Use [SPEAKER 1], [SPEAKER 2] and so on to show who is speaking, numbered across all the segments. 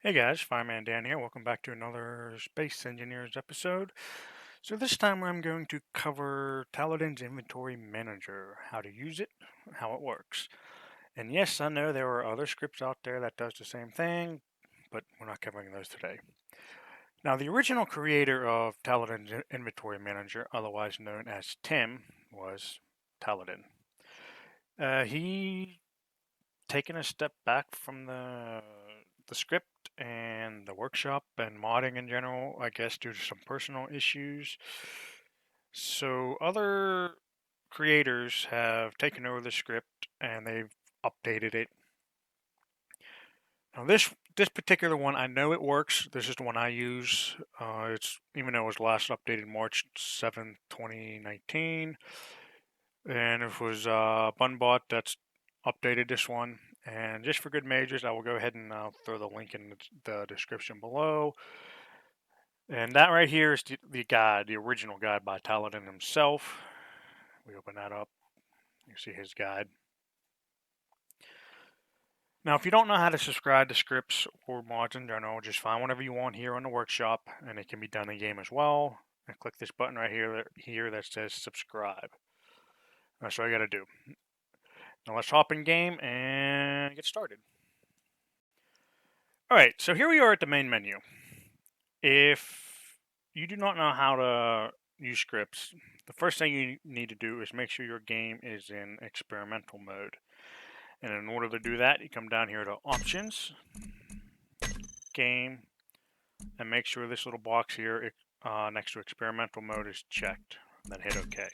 [SPEAKER 1] Hey guys, Fireman Dan here. Welcome back to another Space Engineers episode. So this time I'm going to cover Taleden's Inventory Manager, how to use it, how it works. And yes, I know there are other scripts out there that does the same thing, but we're not covering those today. Now the original creator of Taleden's Inventory Manager, otherwise known as Tim, was Taleden. He taken a step back from the script and the workshop and modding in general, I guess due to some personal issues. So other creators have taken over the script and they've updated it. Now this particular one, I know it works. This is the one I use. It's even though it was last updated March 7th, 2019, and it was Bunbot that's updated this one. And just for good measures, I will go ahead and throw the link in the description below. And that right here is the guide, the original guide by Taleden himself. We open that up, you see his guide. Now, if you don't know how to subscribe to scripts or mods in general, just find whatever you want here on the workshop, and it can be done in game as well. And click this button right here that says subscribe. That's what I got to do. Now let's hop in game and get started. Alright, so here we are at the main menu. If you do not know how to use scripts, the first thing you need to do is make sure your game is in experimental mode. And in order to do that, you come down here to Options, Game, and make sure this little box here next to experimental mode is checked. And then hit OK.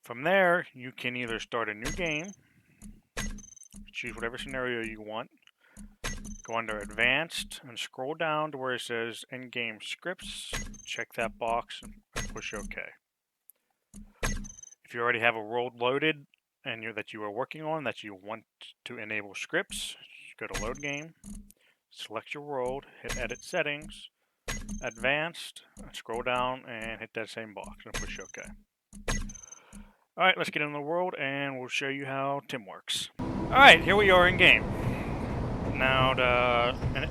[SPEAKER 1] From there, you can either start a new game, choose whatever scenario you want, go under Advanced and scroll down to where it says In-Game Scripts, check that box and push OK. If you already have a world loaded and that you are working on that you want to enable scripts, go to Load Game, select your world, hit Edit Settings, Advanced, scroll down and hit that same box and push OK. Alright, let's get in the world and we'll show you how Tim works. Alright, here we are in game. Now to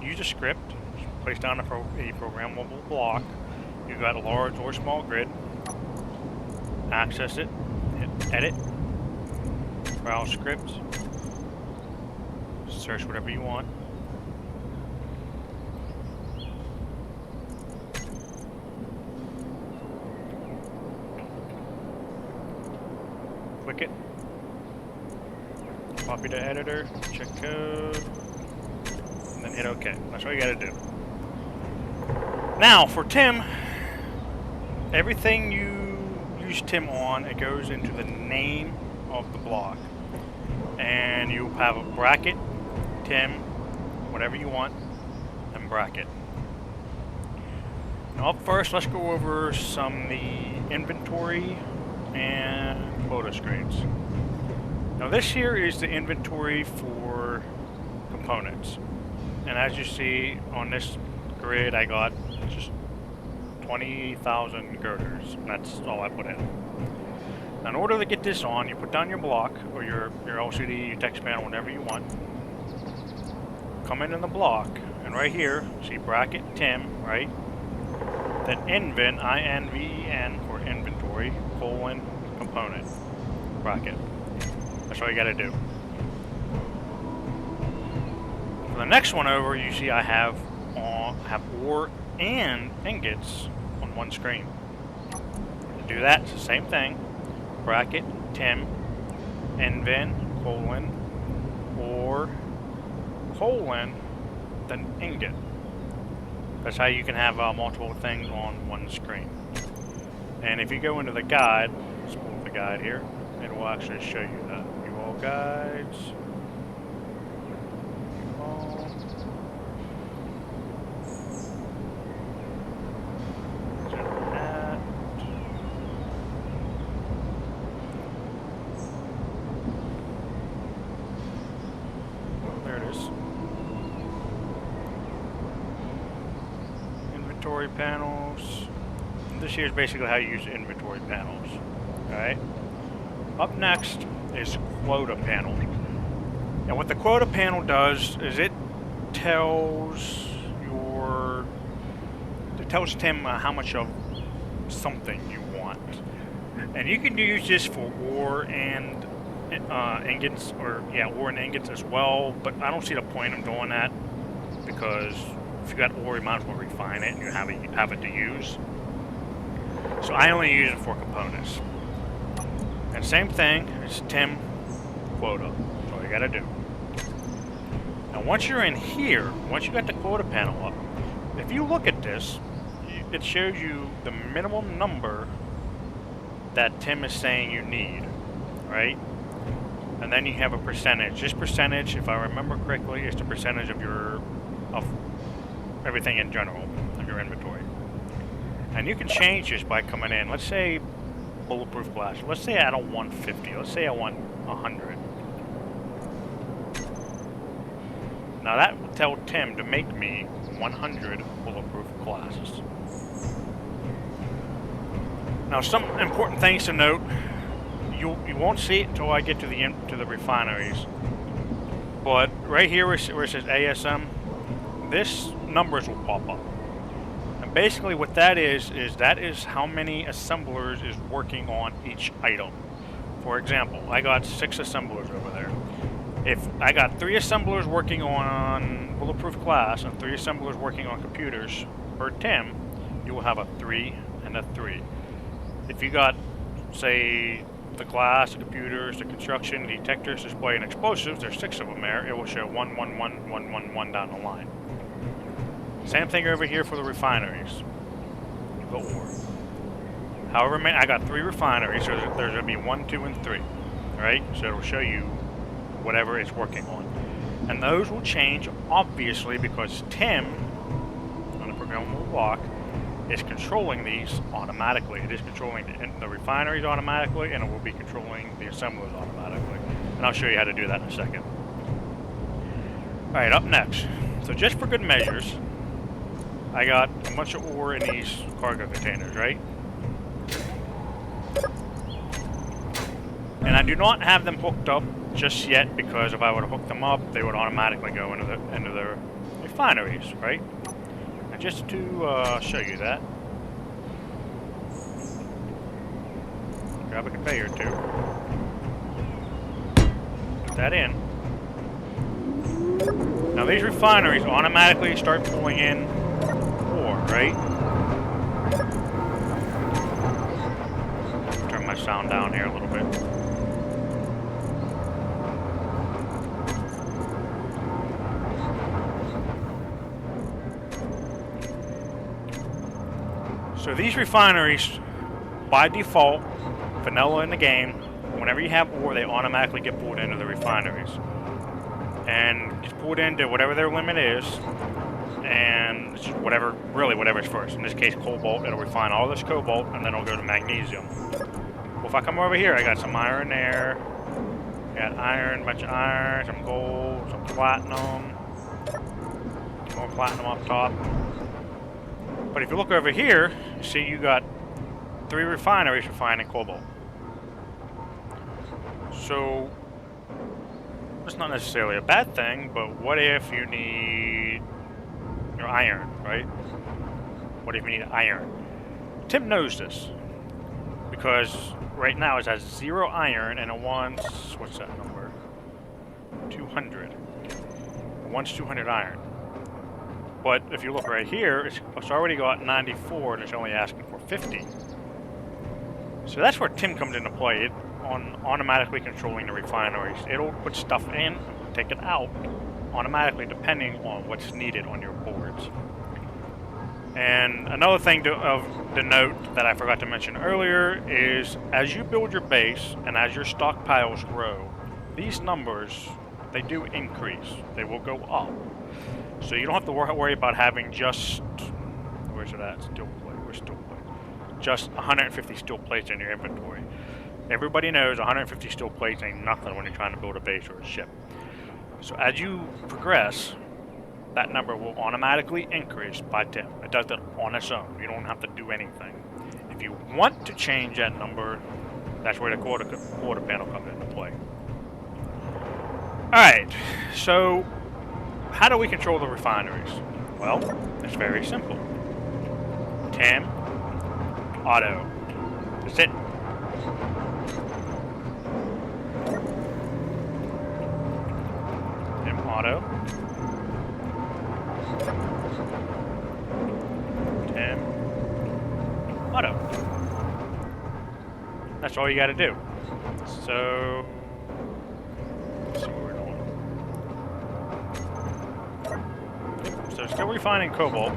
[SPEAKER 1] use a script, place down a programmable block. You've got a large or small grid. Access it, hit Edit, Browse Scripts, search whatever you want. Click it, copy to editor, check code, and then hit OK. That's what you gotta do. Now for Tim, everything you use Tim on, it goes into the name of the block. And you have a bracket, Tim, whatever you want, and bracket. Now up first, let's go over some the inventory and quota screens. Now this here is the inventory for components. And as you see on this grid, I got just 20,000 girders. That's all I put in. Now in order to get this on, you put down your block or your LCD, your text panel, whatever you want. Come in the block, and right here, see bracket Tim, right? Then invent, INVEN for inventory, colon, component, bracket. That's all you gotta do. For the next one over, you see I have ore and ingots on one screen. To do that, it's the same thing. Bracket, Tim, invent, colon, ore, colon, then ingot. That's how you can have multiple things on one screen. And if you go into the guide, let's pull up the guide here, it will actually show you that. View all guides. View all. Zoom that. Oh, there it is. Inventory panels. This here is basically how you use inventory panels. Alright. Up next is quota panel. And what the quota panel does is it tells Tim how much of something you want, and you can use this for ore and ingots, ore and ingots as well. But I don't see the point of doing that because if you got ore, you might as well refine it and you have it to use. So I only use it for components. And same thing, it's Tim quota. That's all you gotta do. Now once you're in here, once you got the quota panel up, if you look at this, it shows you the minimum number that Tim is saying you need, right? And then you have a percentage. This percentage, if I remember correctly, is the percentage of everything in general, of your inventory. And you can change this by coming in. Let's say bulletproof glass. Let's say I don't want 50. Let's say I want 100. Now that will tell Tim to make me 100 bulletproof glasses. Now some important things to note. You won't see it until I get to the refineries. But right here where it says ASM, this numbers will pop up. And basically what that is how many assemblers is working on each item. For example, I got 6 assemblers over there. If I got 3 assemblers working on bulletproof glass and 3 assemblers working on computers per Tim, you will have a 3 and a 3. If you got, say, the glass, the computers, the construction, the detectors, display, and explosives, there's 6 of them there, it will show 1, 1, 1, 1, 1, 1 down the line. Same thing over here for the refineries. The ore. However many, I got 3 refineries, so there's going to be 1, 2, and 3. Right? So it'll show you whatever it's working on. And those will change, obviously, because Tim, on the programmable block, is controlling these automatically. It is controlling the refineries automatically, and it will be controlling the assemblers automatically. And I'll show you how to do that in a second. Alright, up next. So just for good measures, I got a bunch of ore in these cargo containers, right? And I do not have them hooked up just yet, because if I were to hook them up, they would automatically go into the refineries, right? And just to show you that, grab a conveyor too. Put that in. Now these refineries automatically start pulling in ore, right? Turn my sound down here a little bit. So these refineries, by default, vanilla in the game, whenever you have ore, they automatically get pulled into the refineries. And it's pulled into whatever their limit is, and it's whatever is first. In this case, cobalt. It'll refine all this cobalt, and then it'll go to magnesium. Well, if I come over here, I got some iron there. I got iron, a bunch of iron, some gold, some platinum. More platinum up top. But if you look over here, you see you got 3 refineries refining cobalt. So, it's not necessarily a bad thing, but what if you need your iron, right? What if you need iron? Tim knows this, because right now it has 0 iron and it wants, what's that number? 200. It wants 200 iron. But if you look right here, it's already got 94 and it's only asking for 50. So that's where Tim comes into play, on automatically controlling the refineries. It'll put stuff in, take it out, automatically depending on what's needed on your boards. And another thing to note that I forgot to mention earlier is as you build your base and as your stockpiles grow, these numbers, they do increase. They will go up. So you don't have to worry about having just, where's it at? Steel plate. Where's steel plate? Just 150 steel plates in your inventory. Everybody knows 150 steel plates ain't nothing when you're trying to build a base or a ship. So as you progress, that number will automatically increase by 10. It does that on its own. You don't have to do anything. If you want to change that number, that's where the quarter panel comes into play. Alright, so how do we control the refineries? Well, it's very simple. TIM, auto. That's it. TIM, auto. TIM, auto. That's all you got to do. So, let's see what we're doing. So still refining cobalt.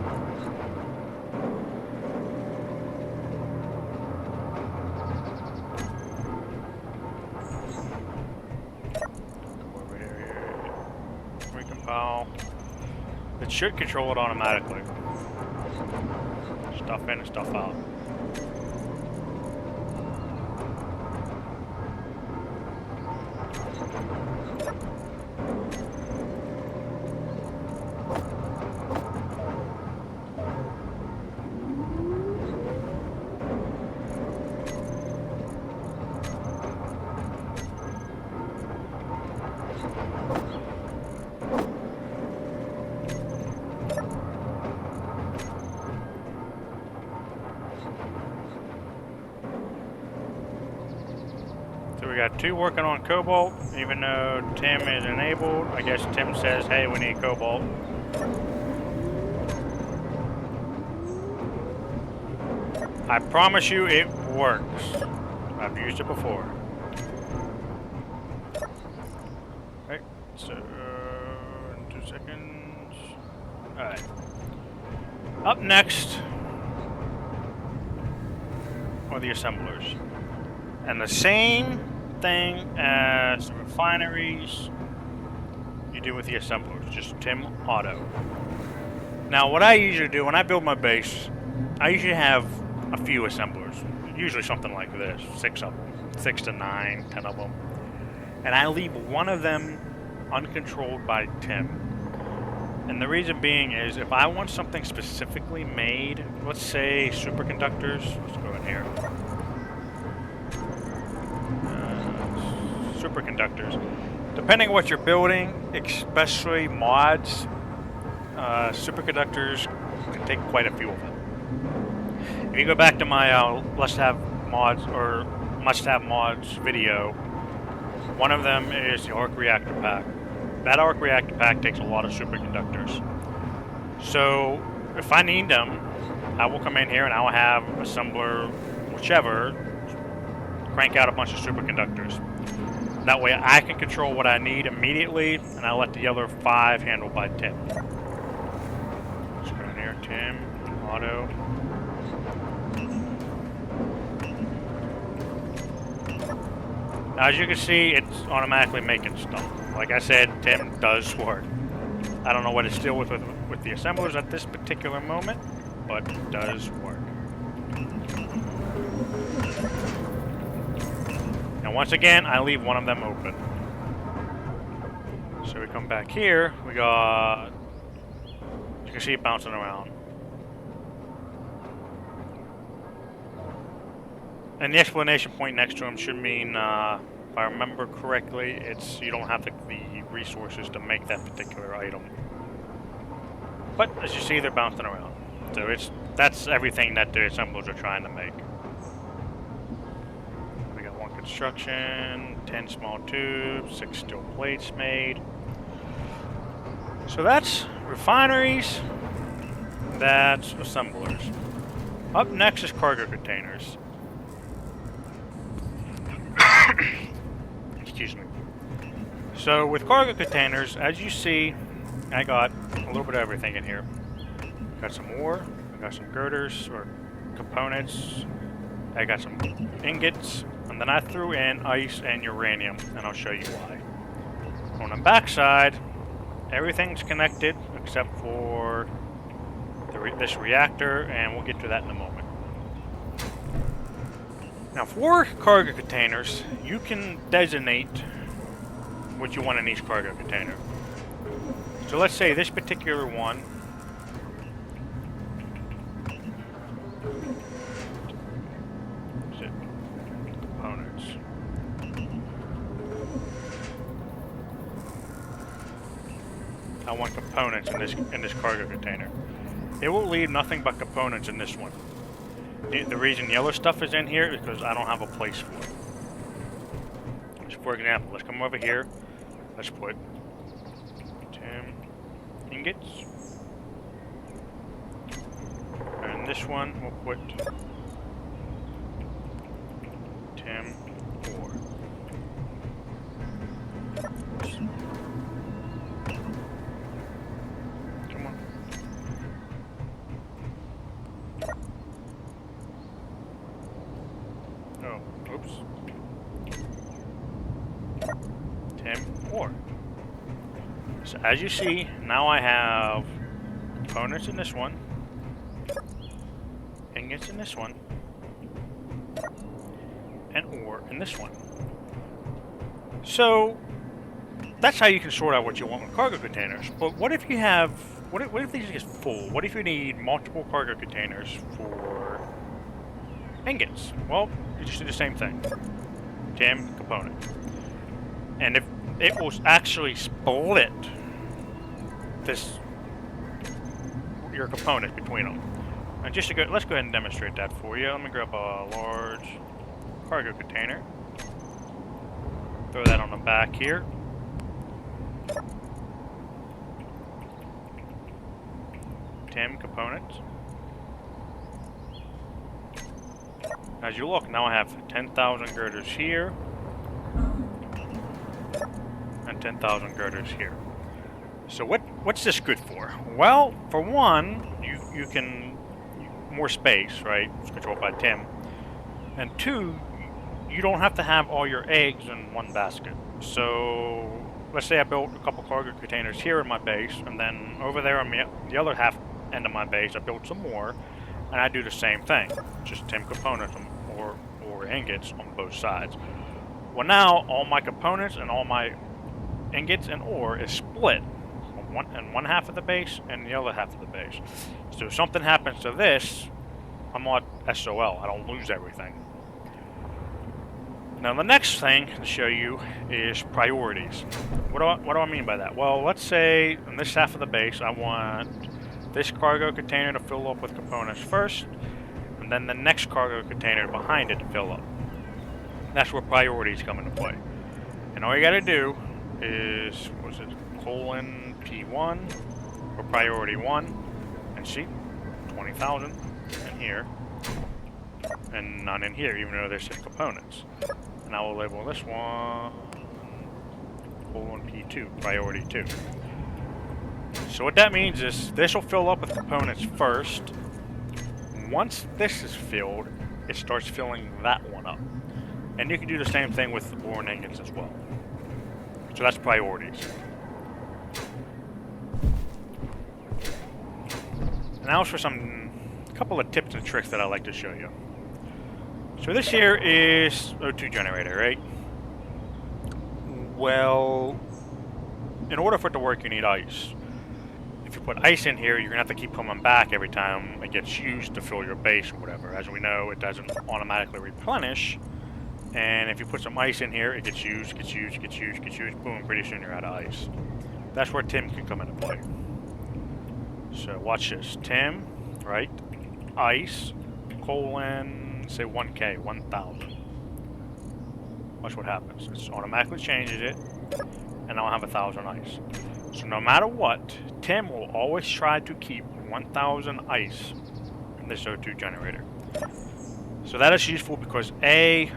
[SPEAKER 1] Recompile. It should control it automatically. Stuff in and stuff out. So we got 2 working on cobalt, even though Tim is enabled. I guess Tim says, hey, we need cobalt. I promise you it works. I've used it before. Right, so in 2 seconds. Alright. Up next are the assemblers. And the same thing as the refineries you do with the assemblers, just TIM auto. Now what I usually do when I build my base, I usually have a few assemblers, usually something like this, 6 of them, 6 to 9, 10 of them. And I leave one of them uncontrolled by TIM. And the reason being is if I want something specifically made, let's say superconductors, let's go in here. Superconductors. Depending on what you're building, especially mods, superconductors can take quite a few of them. If you go back to my must-have mods video, one of them is the arc reactor pack. That arc reactor pack takes a lot of superconductors. So if I need them, I will come in here and I will have assembler, whichever, crank out a bunch of superconductors. That way I can control what I need immediately, and I let the other 5 handle by TIM. Let's go in here, TIM, auto. Now as you can see, it's automatically making stuff. Like I said, TIM does work. I don't know what it's still with the assemblers at this particular moment, but it does work. And once again, I leave one of them open. So we come back here, we got, you can see it bouncing around. And the explanation point next to them should mean, if I remember correctly, it's you don't have the resources to make that particular item. But as you see, they're bouncing around. So that's everything that the assemblers are trying to make. Construction, 10 small tubes, 6 steel plates made. So that's refineries, that's assemblers. Up next is cargo containers. Excuse me. So with cargo containers, as you see, I got a little bit of everything in here. Got some ore, I got some girders or components, I got some ingots, and then I threw in ice and uranium, and I'll show you why. On the back side, everything's connected except for this reactor, and we'll get to that in a moment. Now for cargo containers, you can designate what you want in each cargo container. So let's say this particular one components. I want components in this cargo container. It will leave nothing but components in this one. The reason yellow stuff is in here is because I don't have a place for it. So for example, let's come over here. Let's put 10 ingots. And this one we'll put 10 ore. Come on. Oh, oops. 10 ore. So as you see, now I have components in this one, ingots in this one, and ore in this one. So that's how you can sort out what you want with cargo containers. But what if you have, what if these get full? What if you need multiple cargo containers for ingots? Well, you just do the same thing. 10 component. And if it will actually split your component between them. And just to go, let's go ahead and demonstrate that for you. Let me grab a large cargo container. Throw that on the back here. Ten components. As you look, now I have 10,000 girders here and 10,000 girders here. So what's this good for? Well, for one, you can more space, right? It's controlled by Tim. And two, you don't have to have all your eggs in one basket. So let's say I built a couple cargo containers here in my base, and then over there on the other half end of my base, I built some more, and I do the same thing, just 10 components or ingots on both sides. Well, now all my components and all my ingots and ore is split in one half of the base and the other half of the base. So if something happens to this, I'm not SOL. I don't lose everything. Now the next thing to show you is priorities. What do I mean by that? Well, let's say in this half of the base, I want this cargo container to fill up with components first, and then the next cargo container behind it to fill up. That's where priorities come into play. And all you got to do is, colon P1 for priority 1, and see, 20,000 in here, and none in here, even though there's 6 components. And I will label this one colon P2, priority 2. So what that means is this will fill up with components first. Once this is filled, it starts filling that one up. And you can do the same thing with the ore and ingots as well. So that's priorities. Now for a couple of tips and tricks that I like to show you. So this here is O2 generator, right? Well, in order for it to work, you need ice. If you put ice in here, you're gonna have to keep coming back every time it gets used to fill your base or whatever. As we know, it doesn't automatically replenish. And if you put some ice in here, it gets used, boom, pretty soon you're out of ice. That's where Tim can come into play. So watch this. Tim, right? Ice, colon, say 1K, 1,000. Watch what happens. It automatically changes it, and I'll have 1,000 ice. So no matter what, Tim will always try to keep 1,000 ice in this O2 generator. So that is useful because A,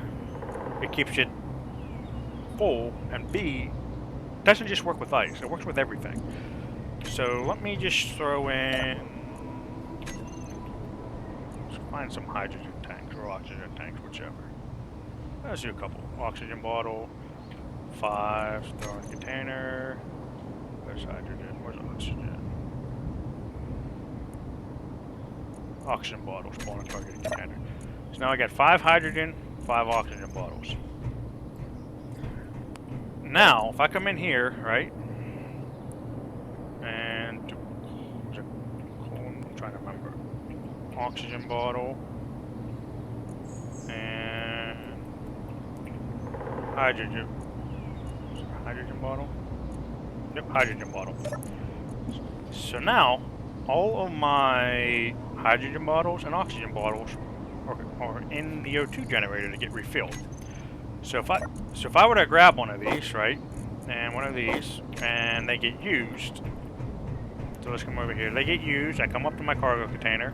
[SPEAKER 1] it keeps it full, and B, it doesn't just work with ice, it works with everything. So let me just throw in, let's find some hydrogen tanks or oxygen tanks, whichever. Let's do a couple. Oxygen bottle, 5, throw in container. Where's hydrogen? Where's oxygen? Oxygen bottles, spawn a targeted container. So now I got 5 hydrogen, 5 oxygen bottles. Now, if I come in here, right, and I'm trying to remember, oxygen bottle and hydrogen bottle. Yep, hydrogen bottle. So now, all of my hydrogen bottles and oxygen bottles are in the O2 generator to get refilled. So if I were to grab one of these, right, and one of these, and they get used, so let's come over here. They get used. I come up to my cargo container,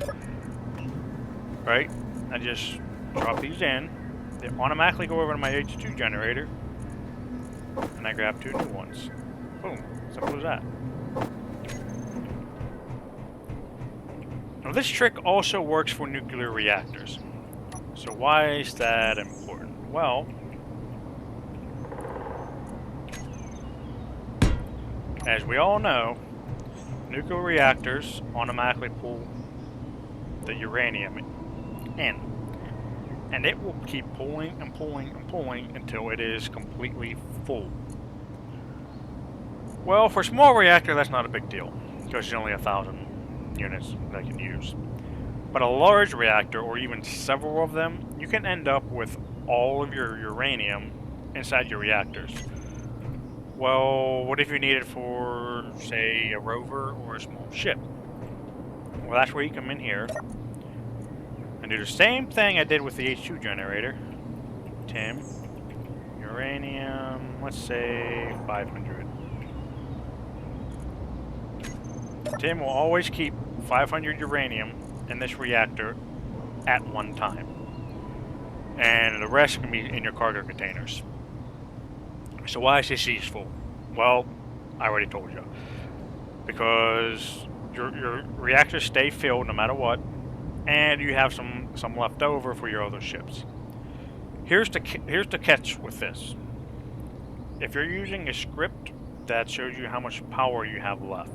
[SPEAKER 1] right? I just drop these in. They automatically go over to my H2 generator, and I grab 2 new ones. Boom. Simple as that. Now this trick also works for nuclear reactors. So why is that important? Well, as we all know, nuclear reactors automatically pull the uranium in. And it will keep pulling and pulling and pulling until it is completely full. Well, for a small reactor, that's not a big deal, because it's only 1,000 units they can use. But a large reactor, or even several of them, you can end up with all of your uranium inside your reactors. Well, what if you need it for, say, a rover or a small ship? Well, that's where you come in here and do the same thing I did with the H2 generator. Tim, uranium, let's say 500. Tim will always keep 500 uranium in this reactor at one time. And the rest can be in your cargo containers. So why is this useful? Well, I already told you. Because your reactors stay filled no matter what, and you have some left over for your other ships. Here's the catch with this. If you're using a script that shows you how much power you have left,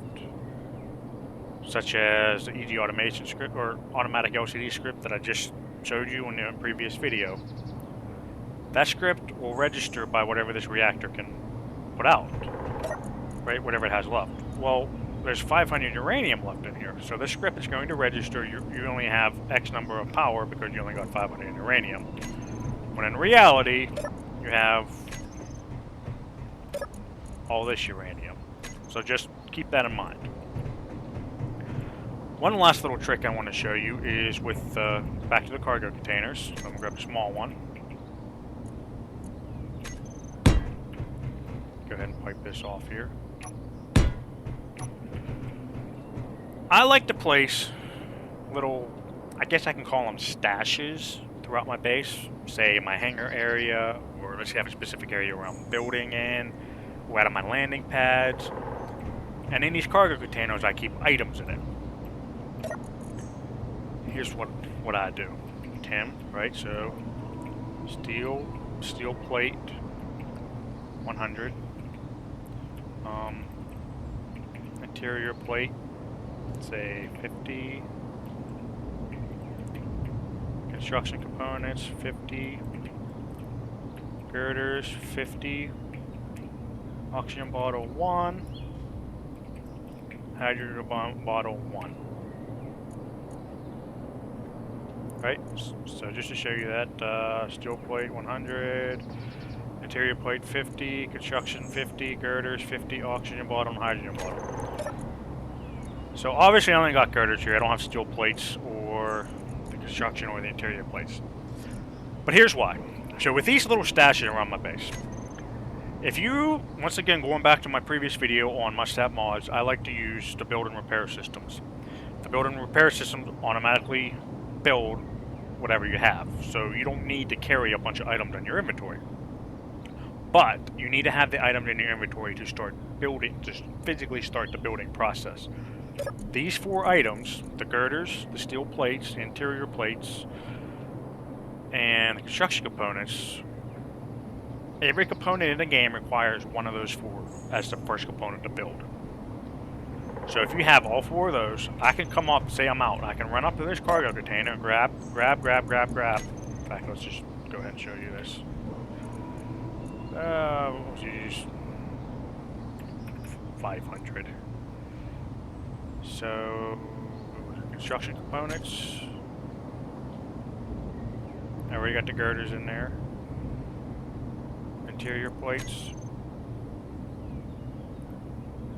[SPEAKER 1] such as the easy automation script or automatic LCD script that I just showed you in the previous video, that script will register by whatever this reactor can put out, right? Whatever it has left. Well, there's 500 uranium left in here, so this script is going to register you only have X number of power because you only got 500 uranium. When in reality, you have all this uranium. So just keep that in mind. One last little trick I want to show you is with back to the cargo containers. So I'm going to grab a small one. Go ahead and pipe this off here. I like to place little, I guess I can call them stashes throughout my base. Say my hangar area, or let's say I have a specific area where I'm building in, or out of my landing pads. And in these cargo containers, I keep items in it. Here's what I do. Tim, right? So steel plate 100. Interior plate, say 50. Construction components 50. Girders 50. Oxygen bottle 1. Hydrogen bottle 1. Right, so just to show you that, steel plate 100, interior plate 50, construction 50, girders 50, oxygen bottle, and hydrogen bottle. So obviously I only got girders here, I don't have steel plates or the construction or the interior plates. But here's why. So with these little stashes around my base, if you, once again going back to my previous video on must-have mods, I like to use the build and repair systems. The build and repair systems automatically build whatever you have, so you don't need to carry a bunch of items in your inventory. But you need to have the items in your inventory to start building, to physically start the building process. These 4 items, the girders, the steel plates, the interior plates, and the construction components, every component in the game requires one of those 4 as the first component to build. So if you have all 4 of those, I can come up, say I'm out, I can run up to this cargo container, grab. In fact, let's just go ahead and show you this. We'll use 500. So, construction components. I already got the girders in there. Interior plates.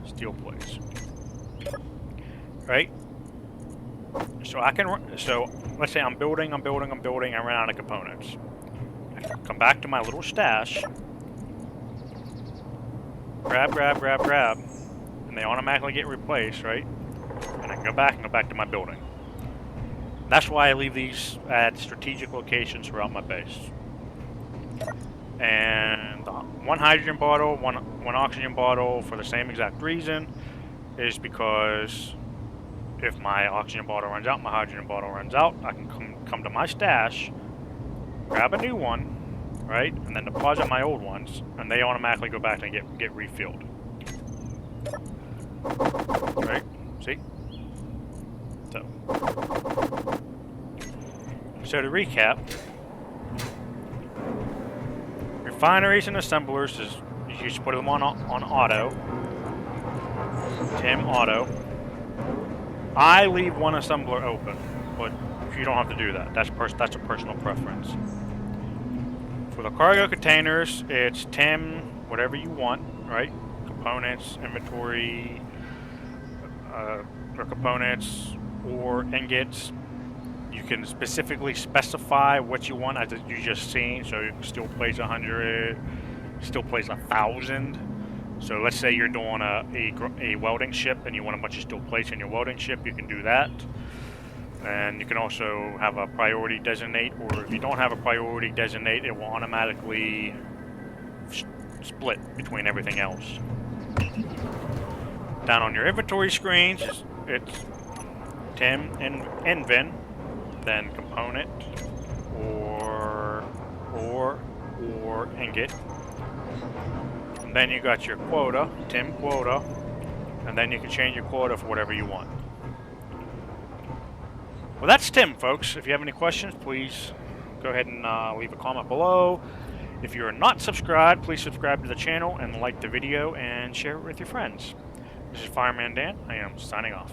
[SPEAKER 1] Steel plates. right? So I can, so let's say I'm building, I ran out of components. I can come back to my little stash, grab, and they automatically get replaced, right? And I can go back to my building. That's why I leave these at strategic locations throughout my base. And one hydrogen bottle, one oxygen bottle for the same exact reason is because if my oxygen bottle runs out, my hydrogen bottle runs out, I can come to my stash, grab a new one, right, and then deposit my old ones, and they automatically go back and get refilled. Right? See? So to recap, refineries and assemblers is you just put them on auto. Tim auto. I leave one assembler open, but you don't have to do that. That's a personal preference. For the cargo containers, it's Tim whatever you want, right? Components, inventory, or components, or ingots. You can specifically specify what you want, as you just seen. So you can still place 100, still place 1,000. So let's say you're doing a welding ship and you want a bunch of steel plates in your welding ship, you can do that. And you can also have a priority designate, or if you don't have a priority designate, it will automatically split between everything else. Down on your inventory screens, it's Tim Invin, then component, or ingot. And then you got your quota, Tim quota, and then you can change your quota for whatever you want. Well, that's Tim, folks. If you have any questions, please go ahead and leave a comment below. If you are not subscribed, please subscribe to the channel and like the video and share it with your friends. This is Fireman Dan. I am signing off.